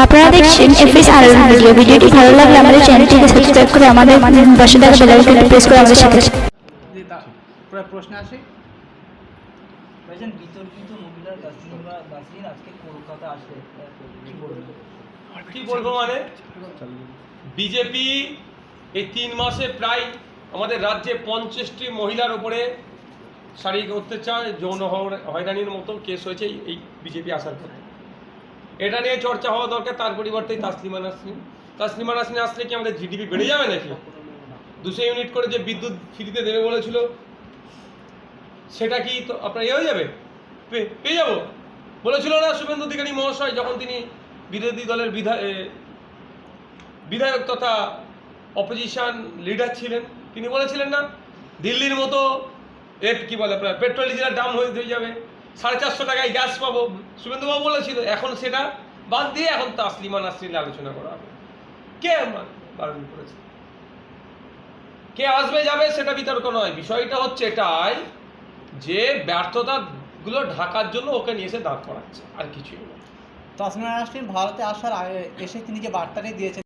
আপনারা দেখছেন FS RL ভিডিওটি ভালো লাগলে আমাদের চ্যানেলটিকে সাবস্ক্রাইব করে আমাদের পাশে থাকা বেল আইকনটি প্রেস করে আমাদের সাথে প্রশ্ন আসে বিতর্কিত মহিলা দাসিন আজকে কলকাতা আসে কি বলবো মানে বিজেপি এই 3 মাসে প্রায় আমাদের রাজ্যে 50টি মহিলার উপরে শারীরিক অত্যাচার যৌন হয়রানির মতো কেস হয়েছে এই বিজেপি আসার পর। এটা নিয়ে চর্চা হওয়া দরকার। তার পরিবর্তে তাসলিমা নাসরিন আসলে কি আমাদের জিডিপি বেড়ে যাবে নাকি? 200 ইউনিট করে যে বিদ্যুৎ ফ্রিতে দেবে বলেছিল সেটা কি তো আপনার হয়ে যাবে, পেয়ে যাবো বলেছিল না শুভেন্দু অধিকারী মহাশয় যখন তিনি বিরোধী দলের বিধায়ক তথা অপোজিশন লিডার ছিলেন? তিনি বলেছিলেন না দিল্লির মতো কি বলে আপনার পেট্রোল ডিজেলের দাম হয়ে যাবে, 450 টাকায় গ্যাস পাবো। শুভেন্দুবাবু বলেছিল। এখন সেটা বাদ দিয়ে এখন তাসলিমা নাসরিন আলোচনা করা হবে। কে বারণ করেছে? কে আসবে যাবে সেটা বিতর্ক নয়। বিষয়টা হচ্ছে এটাই যে ব্যর্থতাগুলো ঢাকার জন্য ওকে নিয়ে এসে দাঁড় করাচ্ছে, আর কিছুই নয়। তাসলিমা নাসরিন ভারতে আসার আগে এসে তিনি যে বার্তাটি দিয়েছেন